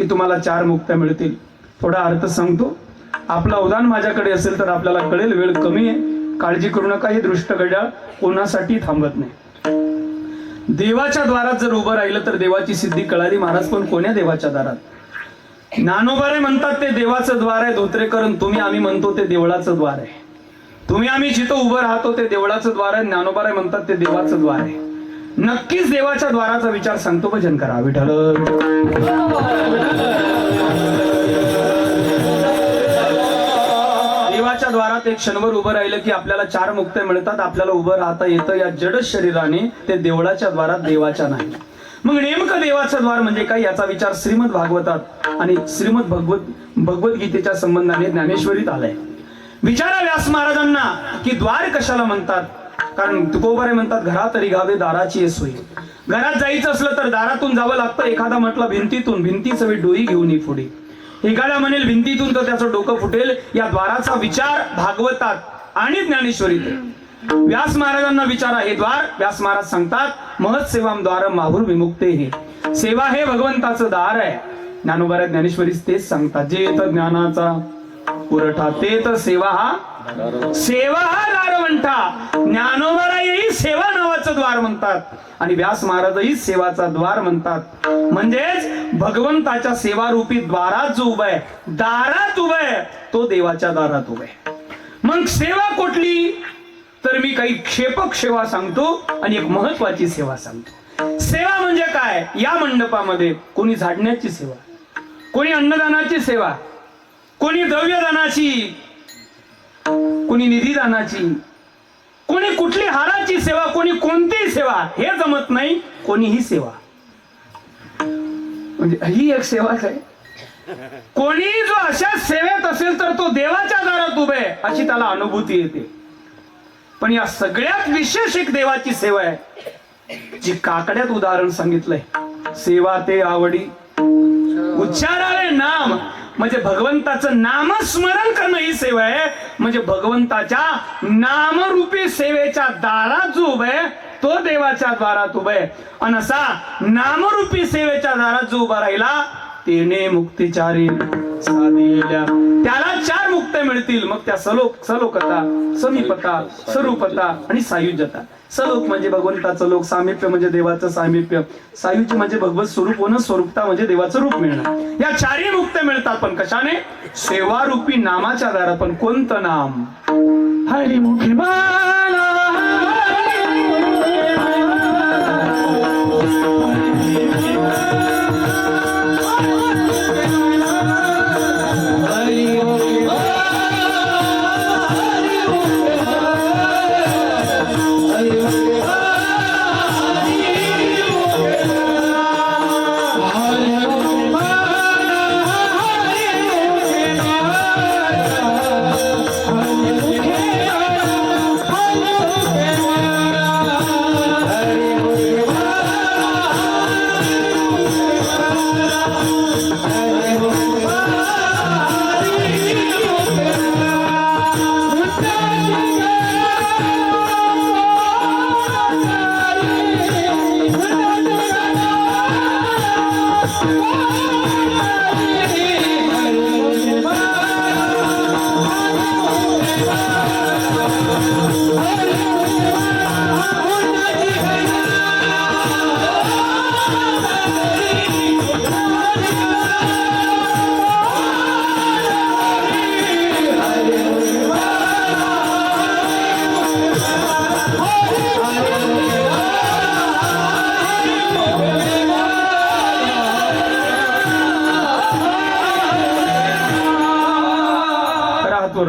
की तुम्हाला 4 मुक्त्या मिळतील. थोडा अर्थ सांगतो. आपला अवधान माझ्याकडे असेल तर आपल्याला कळेल. वेळ कमी आहे, काळजी करू नका. हे दृष्ट घड्याळ कोणासाठी थांबत नाही. देवाच्या दारात जर उभं राहिलं तर देवाची सिद्धी कळाली. महाराज पण कोण्या देवाच्या दारात? ज्ञानोबारे म्हणतात ते देवाचं द्वार आहे. धोत्रेकर तुम्ही आम्ही म्हणतो ते देवळाचं द्वार आहे. तुम्ही आम्ही जिथं उभं राहतो ते देवळाचं द्वार आहे. ज्ञानोबारे म्हणतात ते देवाचं द्वार आहे. नक्कीच देवाच्या द्वाराचा विचार सांगतो. भजन करा विठ्ठल. देवाच्या द्वारात एक क्षणभर उभं राहिलं की आपल्याला 4 मुक्त्या मिळतात. आपल्याला उभं राहता येतं या जड शरीराने. ते देवळाच्या द्वारात, देवाच्या नाही. मग नेमकं देवाचं द्वार म्हणजे काय याचा विचार श्रीमद भागवतात आणि श्रीमद भगवद्गीतेच्या संबंधाने ज्ञानेश्वरीत आलाय. विचारा व्यास महाराजांना की द्वार कशाला म्हणतात. कारण तुकोबारे म्हणतात घरात रिघावे दाराची सोयी. घरात जायचं असलं तर दारातून जावं लागतं. एखादा म्हटलं भिंतीतून, भिंतीच डोई घेऊन पुढे. एखादा म्हणेल भिंतीतून तर त्याचं डोकं फुटेल. या द्वाराचा विचार भागवतात आणि ज्ञानेश्वरीत. व्यास महाराजांना विचारा हे द्वार. व्यास महाराज सांगतात महत् सेवाम द्वार माहुर विमुक्ते. हे सेवा हे भगवंताचं दार आहे. ज्ञानोबा ज्ञानेश्वरी तेच सांगतात. जे येत ज्ञानाचा पुरठा ते तर सेवा हा दार म्हणतात. ज्ञानोबा येई सेवा नावाचं द्वार म्हणतात आणि व्यास महाराजही सेवाचा द्वार म्हणतात. म्हणजेच भगवंताच्या सेवारूपी द्वारात जो उभा आहे, दारात उभा आहे, तो देवाच्या दारात उभा आहे. मग सेवा कुठली? तर मी काही क्षेपक सेवा सांगतो आणि एक महत्वाची सेवा सांगतो. सेवा म्हणजे काय? या मंडपामध्ये कोणी झाडण्याची सेवा, कोणी अन्नदानाची सेवा, कोणी द्रव्यदानाची, कोणी निधीदानाची, कोणी कुठली हाराची सेवा, कोणी कोणतीही सेवा. हे जमत नाही कोणीही सेवा. म्हणजे ही एक सेवाच आहे. कोणी जो अशा सेवेत असेल तर तो देवाच्या दारात उभे अशी त्याला अनुभूती येते. पण या सगळ्यात विशेष एक देवाची सेवा आहे जी काकड्यात उदाहरण सांगितलंय. सेवा ते आवडी उच्चारावे नाम. म्हणजे भगवंताचं नामस्मरण करणं ही सेवा आहे. म्हणजे भगवंताच्या नामरूपी सेवेच्या दारात जो उभा आहे तो देवाच्या दारात उभा आहे. आणि असा नामरूपी सेवेच्या दारात जो उभा राहिला तेने मुक्तिचारी साधिल्या. त्याला 4 मुक्त्या मिळतील. मग त्या सलोकता, समीपता, स्वरूपता आणि सायुज्यता. सलोक म्हणजे भगवंताचं लोक, सामिप्य म्हणजे देवाचं सामिप्य, सायुज्य म्हणजे भगवत स्वरूप होणं, स्वरूपता म्हणजे देवाचं रूप मिळणं. या 4ही मुक्त्या मिळतात. पण कशाने? सेवारूपी नामाच्या दारात. पण कोणतं नाम? हरिमुखी बाला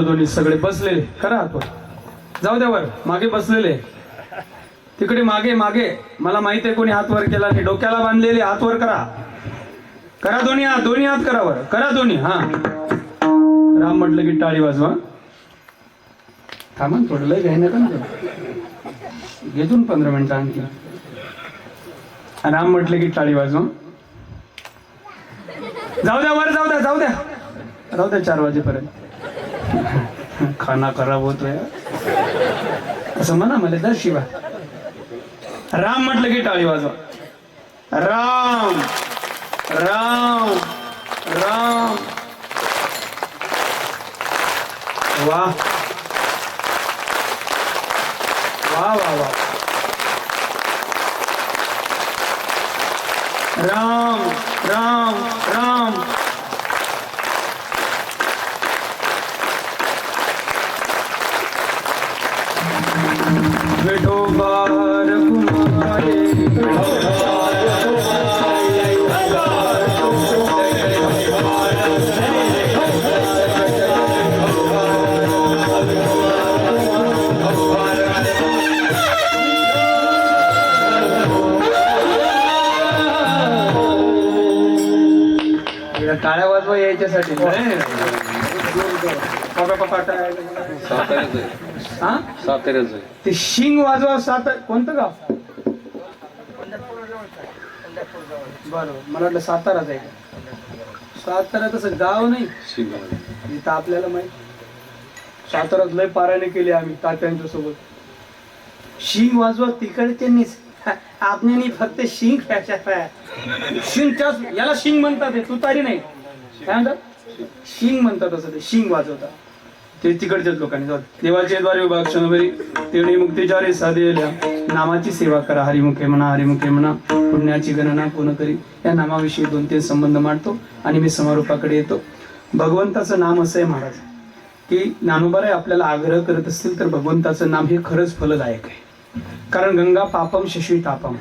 दोन्ही सगळे बसलेले. खरं हातवर जाऊ द्या. वर मागे बसलेले तिकडे मागे मागे. मला माहिती आहे कोणी हात वर केला नाही. डोक्याला बांधलेले हात वर करा. करा दोन्ही हात, दोन्ही हात करा वर. करा दोन्ही. हा राम म्हटलं की टाळी वाजवा. थांबा थोडं लय घ्याय नका ना. घेतून 15 मिनिटं आणखी. राम म्हटलं की टाळी वाजवा. जाऊ द्या वर. जाऊ द्या, जाऊ द्या, राहू द्या 4 वाजेपर्यंत. खाना खराब होतोय असं म्हणा मला. दर शिवा. राम म्हटलं की टाळी वाजवा. राम राम राम. वा वा वा वा. राम राम राम. विठोबा रघुमाये टाळ्या वाजवा यायच्यासाठी साताऱ्याचं ते शिंग वाजवा. कोणतं गाव? बरोबर, मला वाटलं साताराच आहे. सातारा तसं गाव नाही, इथं आपल्याला माहित. सातारात लय पारायणे केली आम्ही तात्यांच्या सोबत. शिंग वाजवा तिकडे त्यांनीच, आपल्यानी फक्त शिंग शिंग याला शिंग म्हणतात. तुतारी नाही, काय म्हणतात? शिंग म्हणतात. असं ते शिंग वाजवतात ते तिकडच्याच लोकांनी. देवाचे द्वारे विभाग क्षणभरी तेवढी मुक्तीचारे साधेल्या नामाची सेवा करा. हरिमुखे म्हणा, हरिमुखे म्हणा, पुण्याची गणना कोण करी. या नामाविषयी 2-3 संबंध मांडतो आणि मी समारोपाकडे येतो. भगवंताचं नाम असं आहे महाराज की ज्ञानोबाराय आपल्याला आग्रह करत असतील तर भगवंताचं नाम हे खरंच फलदायक आहे. कारण गंगा पापम शशी तापम.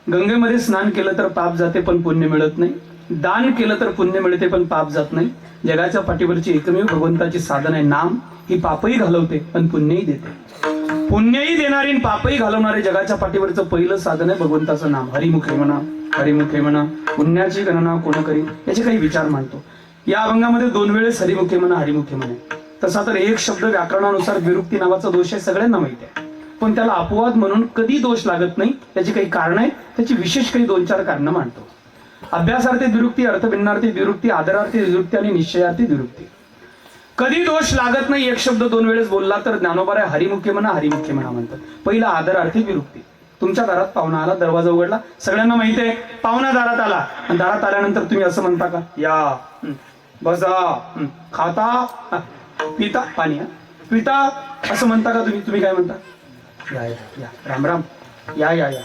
गंगेमध्ये स्नान केलं तर पाप जाते पण पुण्य मिळत नाही. दान केलं तर पुण्य मिळते पण पाप जात नाही. जगाच्या पाठीवरची एकमेव भगवंताची साधन आहे नाम. ही पापही घालवते पण पुण्यही देते. पुण्यही देणारी पापही घालवणारे जगाच्या पाठीवरचं पहिलं साधन आहे भगवंताचं नाम. हरिमुखे म्हणा, हरिमुखे म्हणा, पुण्याची गणना कोण करी. याचे काही विचार मांडतो. या अभंगामध्ये 2 वेळेस हरिमुखे म्हणा, हरिमुखे म्हणा. तसा तर एक शब्द व्याकरणानुसार विरुक्ती नावाचा दोष आहे, सगळ्यांना माहिती आहे. पण त्याला अपवाद म्हणून कधी दोष लागत नाही. त्याची काही कारण आहे, त्याची विशेष काही 2-4 कारणं मांडतो. अभ्यासार्थी द्विरुक्ती, अर्थभिन्नार्थी द्विरुक्ती, आदरार्थी द्विरुक्ती आणि निश्चयार्थी द्विरुक्ती. कधी दोष लागत नाही. एक शब्द 2 वेळेस बोलला तर ज्ञानोबाराय हरिमुखे म्हणा, हरिमुखे म्हणा म्हणतात. पहिला आदरार्थी द्विरुक्ती. तुमच्या दारात पाहुणा आला, दरवाजा उघडला, सगळ्यांना माहिती आहे पाहुणा दारात आला. आणि दारात आल्यानंतर तुम्ही असं म्हणता का? या, बसा, खाता, पिता, पाणी पिता, असं म्हणता का तुम्ही? तुम्ही काय म्हणता? या या या, राम राम, या या या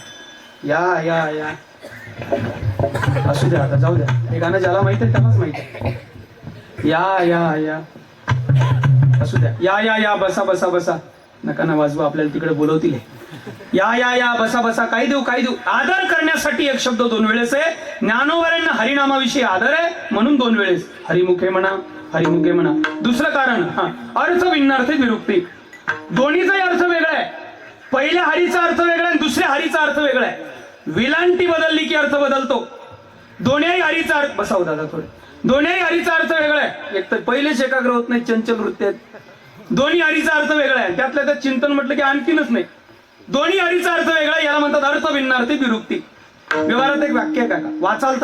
या या या. असू द्या, आता जाऊ द्या. हे गाणं ज्याला माहित आहे त्यालाच माहित आहे. या या या, असू द्या. या या या, बसा बसा बसा. नका ना वाजवा, आपल्याला तिकडे बोलवतील. या या या, बसा बसा. काय देऊ काय देऊ. आदर करण्यासाठी एक शब्द 2 वेळेस आहे. ज्ञानोबारांना हरिनामाविषयी आदर आहे म्हणून 2 वेळेस हरिमुखे म्हणा, हरिमुखे म्हणा. दुसरं कारण अर्थ भिन्नार्थी विरुक्ती. दोन्हीचाही अर्थ वेगळा आहे. पहिल्या हरीचा अर्थ वेगळा आहे, दुसऱ्या हरीचा अर्थ वेगळा आहे. विलांटी बदलली की अर्थ बदलतो. दोन्ही हरीचा अर्थ, बसाव दादा थोडे. दोन्ही हरीचा अर्थ वेगळा आहे. एक तर पहिलेच एकाग्र होत नाही, चंचल वृत्ती आहेत. दोन्ही हरीचा अर्थ वेगळा आहे. त्यातल्या त्यात चिंतन म्हटलं की आणखीनच नाही. दोन्ही हरीचा अर्थ वेगळा आहे. याला म्हणतात अर्थ भिन्नार्थी विरुक्ती. व्यवहारात एक वाक्य आहे का? वाचाल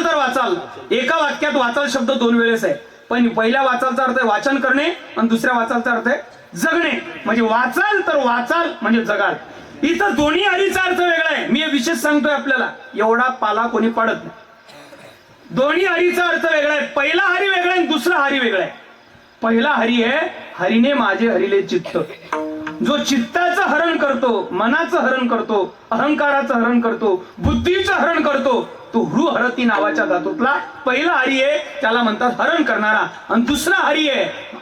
तर वाचाल. एका वाक्यात वाचाल शब्द 2 वेळेस आहे. पण पहिल्या वाचालचा अर्थ आहे वाचन करणे आणि दुसऱ्या वाचालचा अर्थ आहे जगणे. म्हणजे वाचाल तर वाचाल म्हणजे जगाल. इथं दोन्ही हरीचा अर्थ वेगळा आहे. मी विशेष सांगतोय आपल्याला, एवढा पाला कोणी पाडत नाही. दोन्ही हरीचा अर्थ वेगळा आहे. पहिला हरी वेगळा आहे, दुसरा हरी वेगळा आहे. पहिला हरी आहे, हरीने माझे हरिले चित्त. जो चित्ताचं हरण करतो, मनाचं हरण करतो, अहंकाराचं हरण करतो, बुद्धीचं हरण करतो, तो हृहरती नावाच्या धातूतला पहिला हरी आहे. त्याला म्हणतात हरण करणारा. आणि दुसरा हरी आहे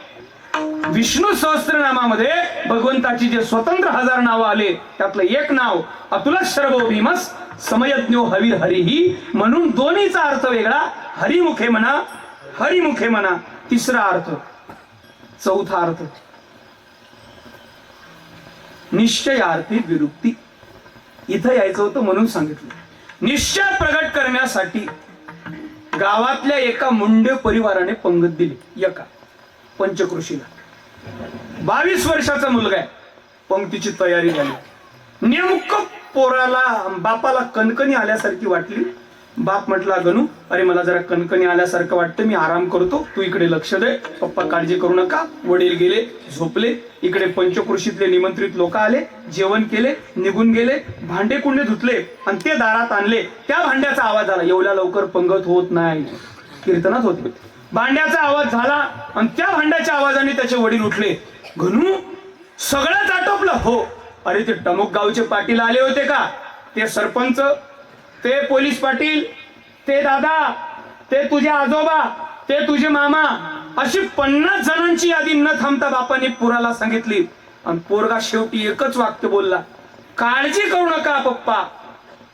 विष्णू सहस्त्रनामामध्ये भगवंताची जे स्वतंत्र 1000 नावं आले त्यातलं एक नाव अतुल शर्वो भीमस समयज्ञो हवीर हरिही. म्हणून दोन्हीचा अर्थ वेगळा. हरिमुखे म्हणा, हरिमुखे म्हणा. तिसरा अर्थ, चौथा अर्थ निश्चयार्थी विरुक्ती. इथं यायचं होतं म्हणून सांगितलं. निश्चय प्रगट करण्यासाठी गावातल्या एका मुंडे परिवाराने पंगत दिली. एका पंचकृषीला 22 वर्षाचा मुलगा आहे. पंक्तीची तयारी झाली. नेमकं पोराला बापाला कणकणी आल्यासारखी वाटली. बाप म्हटला, गणू अरे मला जरा कणकणी आल्यासारखं वाटतं, मी आराम करतो, तू इकडे लक्ष दे. पप्पा काळजी करू नका. वडील गेले, झोपले. इकडे पंचकृषीतले निमंत्रित लोक आले, जेवण केले, निघून गेले. भांडे कुंडे धुतले आणि ते दारात आणले. त्या भांड्याचा आवाज आला. एवढ्या लवकर पंगत होत नाही. कीर्तनात होते. भांड्याचा आवाज झाला आणि त्या भांड्याच्या आवाजाने त्याचे वडील उठले. घनू सगळंच आटोपलं? हो. अरे ते टमुक गावचे पाटील आले होते का? ते सरपंच, ते पोलीस पाटील, ते दादा, ते तुझे आजोबा, ते तुझे मामा, अशी 50 जणांची यादी न थांबता बापाने पुराला सांगितली. आणि पोरगा शेवटी एकच वाक्य बोलला, काळजी करू नका पप्पा,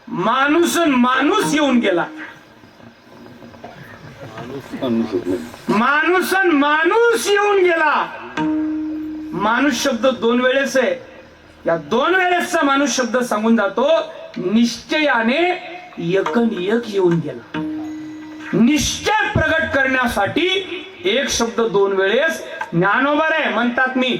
माणूस माणूस येऊन गेला. माणूस माणूस येऊन गेला. माणूस शब्द 2 वेळेस आहे. या 2 वेळेसचा माणूस शब्द सांगून जातो, निश्चयाने एकन एक येऊन गेला. निश्चय प्रगट करण्यासाठी एक शब्द 2 वेळेस ज्ञानोबा रे म्हणतात. मी